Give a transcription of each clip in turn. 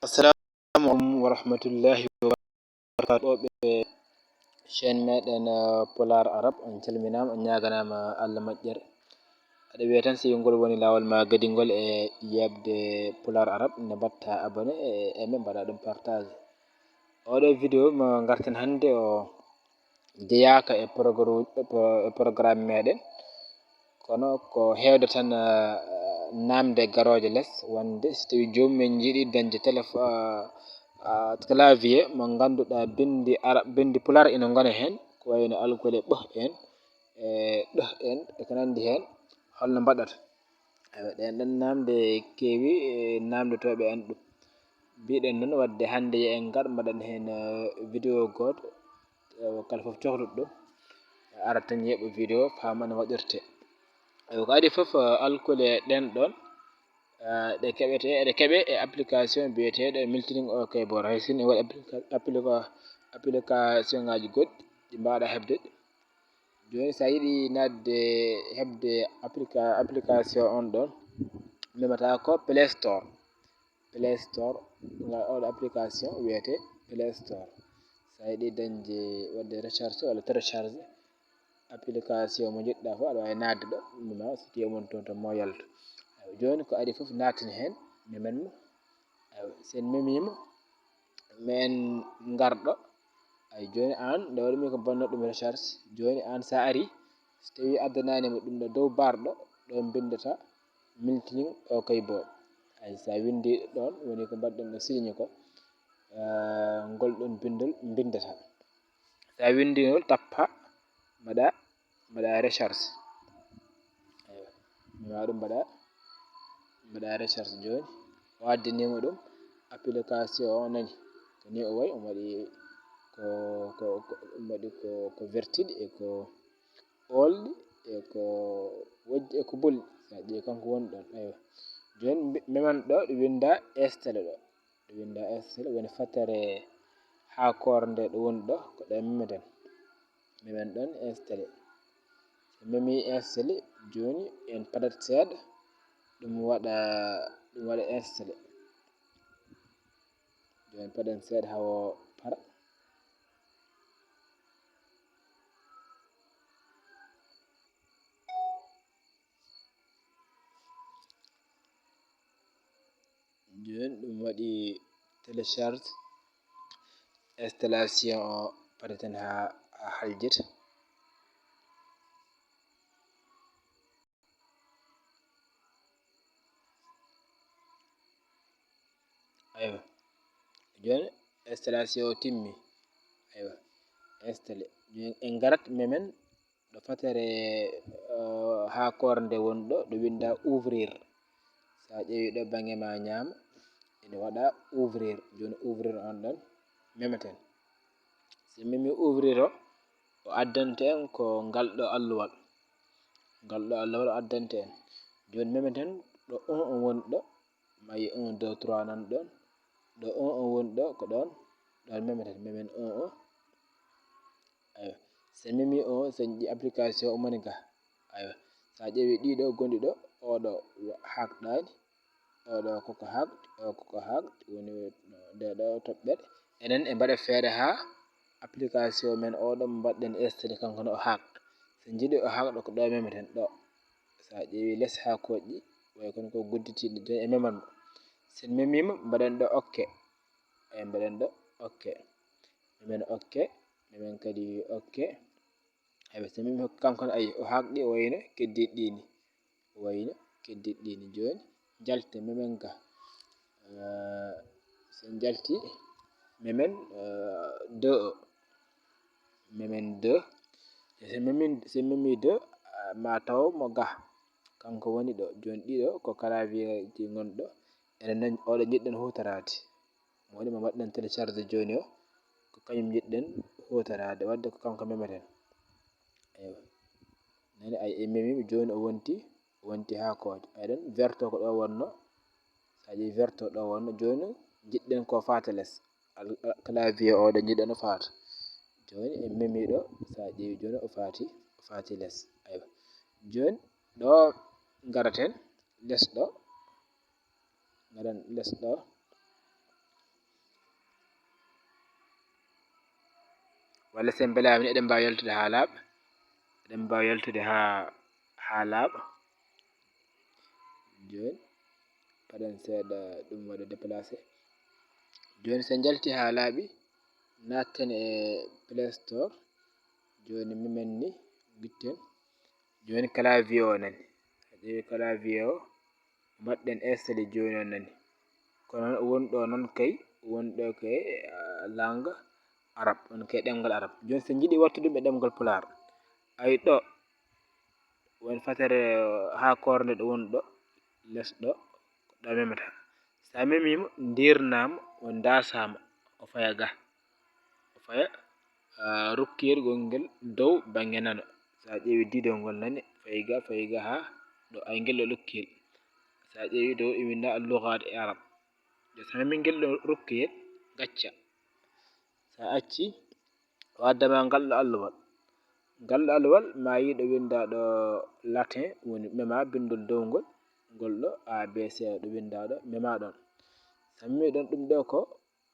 Assalamu alaikum wa rahmatullahi wa barakatuh. Ɓe chaine meɗen Polar Arab on calminama on ñaganama Allah moƴƴere. aɗa wiya tan si ngol woni lawol ma gadingol e yebde Polar Arab ne batta abonné e aimé mbaɗa ɗum partage. Oɗo vidéo mo garten hande o jeyaka e programme meɗen kono ko hewde tan namde garoje less wonde so tawi jomumen jiiɗi dañde clavier mo ganduɗa bindi pular ina gona hen ko wayno algol e ɓoh en e ɗoh en e ko nandi hen holno mbaɗata. ɗen ɗon namde kewi namde toɓe en ɗum mbiɗen noon wadde hande en gar mbaɗan hen vidéo goto kala foof cohluɗo ɗum ara tan yeeɓa vidéo fama no waɗirte. ko adi foof alkole ɗen ɗon ɗe keɓe e application biyeteɗo Miltning OK board hay sinno waɗi application ngaji goɗɗi ɗi mbawɗa hebde joni sa yiiɗi nadde hebde application on ɗon memata ko Play Store oɗo application wiyete Play Store. sa yiiɗi dañde wadde recharge walla télécharge application mo jiɗɗa fo aɗa wawi nadde ɗo mima so ƴeewon toon to moyalto. joni ko adi foof naten hen mimenmo sen memimo min garɗo joni an nde waɗimi ko banno ɗum recharge joni an sa ari so tawi addananima ɗum ɗo dow barɗo ɗon bindata Miltning OK board sa windi ɗon woni ko mbaɗɗen ɗo signé ko ngol ɗon bindol bindata sa windi ngol tappa mbaɗa recharge mima ɗum mbaɗa recharge. joni o addinima ɗum application o nani ko ni o wayi o waɗi ko vertude e ko oldi e ko wojji e ko bolli sa ƴeewi kanko woni ɗon. joni meman ɗo ɗo winda installé woni fattere ha korde ɗo woni ɗo ko ɗo memeten memen ɗon installé. so memi installé joni en padat seeɗa ɗum waɗa installé joni paɗen seeɗa hawo para. joni ɗum waɗi télécharge installation o paɗeten ha haljita. joni installation o timmi installé joni en garat memen ɗo fattere ha korde woni ɗo winda ouvrir sa ƴeewi ɗo banggue ma ñaama ene waɗa ouvrir joni ouvrir on ɗon memeten. so memi ouvrir o addante en ko ngal ɗo alluwal o addante en joni memeten ɗo 1 woni ɗo mayi 1 2 3 nan ɗon ɗo 1 woni ɗo ko ɗon memeten memen 1 sen memi sen ƴi application omoni ga sa ƴeewi ɗiɗo gonɗi ɗo oɗo hakɗani oɗo koko hakɗi woni nde ɗo toɓɓere enen e mbaɗa feere ha application men oɗo mo mbaɗɗen installé kankone o hakɗa sen jiiɗi o hakɗa ko ɗo memeten ɗo sa ƴeewi less ha koƴƴi way kono ko gudditiɗo joni e memanmo sen memima mbaɗen ɗo OK mbaɗen ɗo OK memen OK memen kadi OK so memi kankone ayi o hakɗi o wayno keddiɗi ɗini joni jalten memen ga sen jalti memen 2 sen memi 2 mataw mo ga kanko woni ɗo joni ɗiɗo ko clavier ji goni ɗo enen oɗo jiɗɗen hutorade mo woni mo mbaɗɗen télécharge joni o ko kañum jiɗɗen hutorade wadde ko kanko memeten. nani en memimo joni o wonti ha koƴe ayiɗon vert o ko ɗo wonno sa ƴeewi vert o ɗo wonno joni jiɗɗen ko fata less clavier oɗo jiɗɗen o fata joni en memi ɗo sa ƴeewi joni o fati less. joni ɗo garaten less ɗo walla sen belami eɗen mbawi yaltude ha laaɓa eɗen mbawi yaltude ha laaɓa joni paɗen seeɗa ɗum waɗa déplacé joni sen jalti ha laaɓi natten e Play Store joni mimen ni guitten joni clavier o nani ƴeewi clavier o mbaɗɗen installé joni o nani kono wonɗo noon kay wonɗo kay langue arabe on kay ɗemgal arabe joni sen jiiɗi wattude ɗum e ɗemgal pular ay ɗo won fatere ha kornde ɗo woni ɗo less ɗo ɗo memata sa memima dirnama o dasama o faya ga o faya rokkirgol ngel dow banggue nano sa ƴeewi didol ngol nani fayi ga ha ɗo ay guel ɗo lokkiyel sa ƴeewi dow e winda al-lughat e arab so memi guel ɗo rokkiyel gacca sa acci o addama ngal ɗo alluwal ma yi ɗo winda ɗo latin woni mema bindol dow ngol ngol ɗo ABC ɗo winda ɗo mema ɗon sa memi ɗon ɗum ɗo ko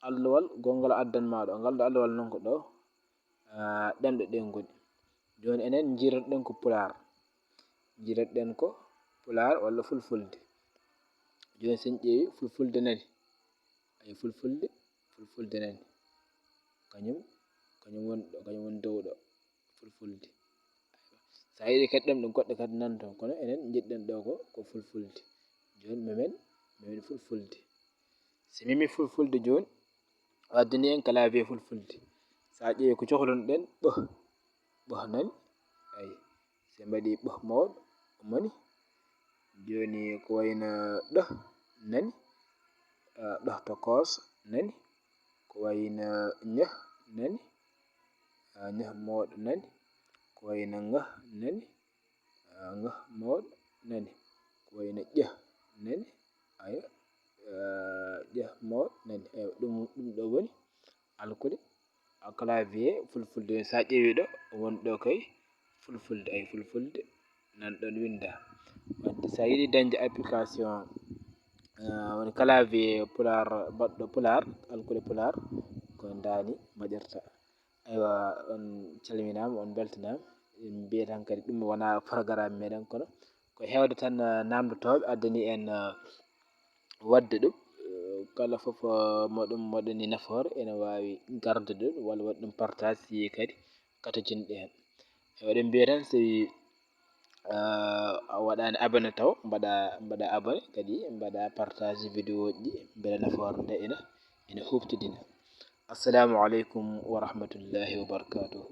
alluwal gongal addanma ɗo ngal ɗo alluwal noon ko ɗo ɗemɗe ɗe ngoni joni enen jiiratɗen ko pular walla fulfulde joni sen ƴeewi fulfulde nani ay fulfulde nani kañum woni dow ɗo fulfulde sa yiɗi kadi ɗemɗe goɗɗe kadi nan toon kono enen jiɗɗen ɗo ko fulfulde joni mimen fulfulde si memi fulfulde joni o addani en clavier fulfulde sa ƴeewi ko cohluno ɗen ɓoh nani ayi sen mbaɗi ɓoh mawɗo o mani joni ko wayno ɗo nani ɗoh tokos nani ko wayno ñe nani ñe mawɗo nani ko wayno ŋ nani ŋ mawɗo nani ko wayno ƴe nani aya ƴe mawɗo nani eyi ɗum ɗo woni alkude clavier fulfulde sa ƴeewi ɗo woni ɗo kay fulfulde ay fulfulde nan ɗon winda wadde sa yiɗi dañde application woni clavier pular baɗɗo pular alkude pular ko dani mbaɗirta aywa on calminama on beltanama en mbiya tan kadi ɗum wona programme meɗen kono ko hewde tan namdotoɓe addani en wadde ɗum kala foof moɗum waɗani nafoore ene wawi gardude ɗum walla waɗa ɗum partage si yi kadi katojinɗo hen eɗen mbiya tan so a waɗani abonné taw mbaɗa abonné kadi mbaɗa partage vidéo ji ɗi beele nafoore nde ene huɓtidina assalamu aleykum wa rahmatullahi wa barakatuhu